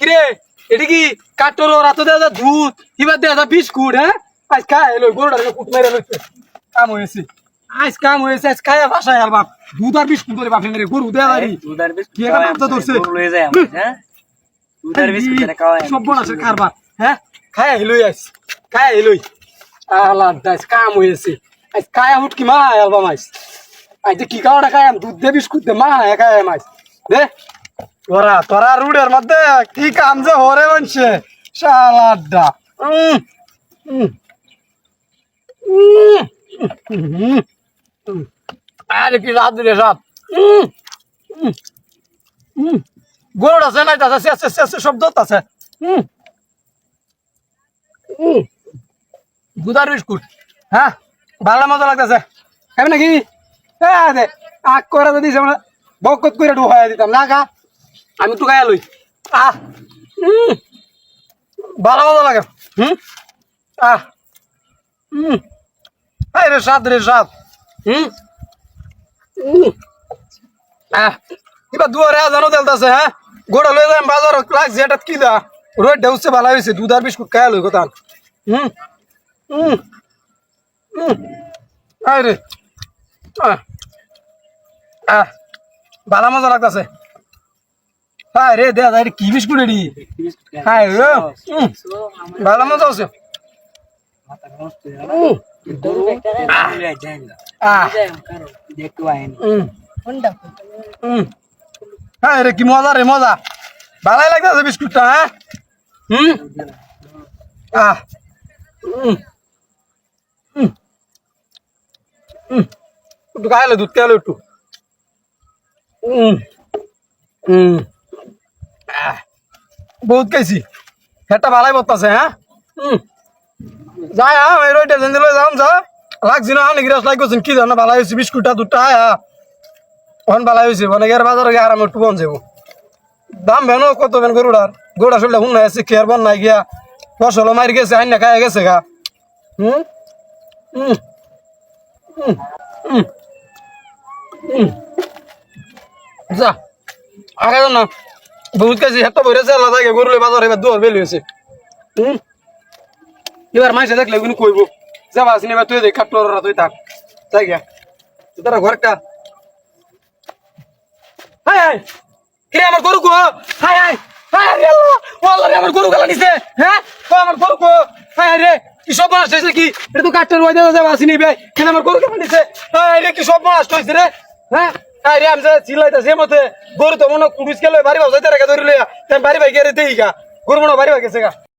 কিরে এটি কি কাটর রাত দেওয়া দুধ এবার দেওয়া বিস্কুট হ্যাঁ আজ খায় এলো গরুটা কুট মেরে লইছে কাম হয়েছে আজ খায় বাসায় আর বাপ দুধ আর বিস্কুট করে বাপে মেরে গরু দেওয়া দাঁড়ি দুধ আর বিস্কুট কি একটা বাচ্চা ধরছে লয়ে যায় আমরা হ্যাঁ দুধ আর বিস্কুট এনে খাওয়ায় সব বনাসের কারবার হ্যাঁ খায় এলোই আল্লাহ দাস কাম হয়েছে আজ খায় হুটকি মা আলবা মাইস আজ কি খাওয়াটা খায় দুধ দে বিস্কুট দে মা খায় মাইস দে তোরা রুডের মধ্যে কি কাম যে হরে বনছে শালাডা আরে কি রাত রে রাত গোড় আছে না আছে শব্দ আছে গুদার বিস্কুট হ্যাঁ ভালো মজা লাগতেছে খাবি নাকি হ্যাঁ দে আগ করে যদি বকত করে ঢুকাই দিতাম না খা আমি তো গায়ে লই ভালো মজা লাগে রে সাত এবার দুয়ারে জানো তেলতেছে হ্যাঁ গোড়া লয়ে যাই বাজার লাগছে এটা কি দা রোড ঢেউছে ভালো হয়েছে দুধ আর বিস্কুট খাই লই কথা রে ভালো মজা লাগতেছে হ্যাঁ রে দেখা কি বিস্কুট এটি হ্যাঁ ভালো মজা আছে হ্যাঁ রে কি মজা রে মজা ভালাই লাগতেছে বিস্কুটটা হ্যাঁ একটু খাইলে দুধ খাইলে একটু বহুত খাইছি হেটা ভালাই বলতেছে হ্যাঁ যাই হ্যাঁ ওই টেনশন দিলে যাম যা লাগছি না অনেক রাস লাগছেন কি জানো ভালো হয়েছে বিস্কুটটা দুধটা হ্যাঁ অন ভালো হয়েছে মানে গের বাজারে গিয়ে আরাম একটু বন যাবো দাম বেন কত বেন গরুটার গরুটা শুনলে হুন আছে খেয়ার বন নাই গিয়া ফসল মারি গেছে আইন না খাই গেছে গা যা আগে না বহুত কাছে হেঁটে বইরেছে আল্লাহ থাকে গরুলে বাজারে এবার দুয়ার বেলি হয়েছে এবার মাইসে দেখলে কিন্তু কইব যাবা আসিনি এবার তুই দেখ কাটরা তুই থাক যাই গিয়া তারা ঘরটা হাই হাই কে আমার গরু কো হাই হাই হাই রে আল্লাহ ওয়াল্লাহ রে আমার গরু গালা নিছে হ্যাঁ তো আমার গরু কো হাই রে কি সব নষ্ট হইছে কি এটা তো কাটর ওই দেওয়া যাবা আসিনি ভাই কেন আমার গরু গালা নিছে হাই রে কি সব নষ্ট হইছে রে হ্যাঁ হাই রে আমি চিল্লাইতাছি মতে গরু তো মনে কুড়িস গেল বাড়ি বাজাইতে রেখে ধরিলে বাড়ি ভাই গিয়ে দেই গা গরু মনে বাড়ি ভাই গেছে গা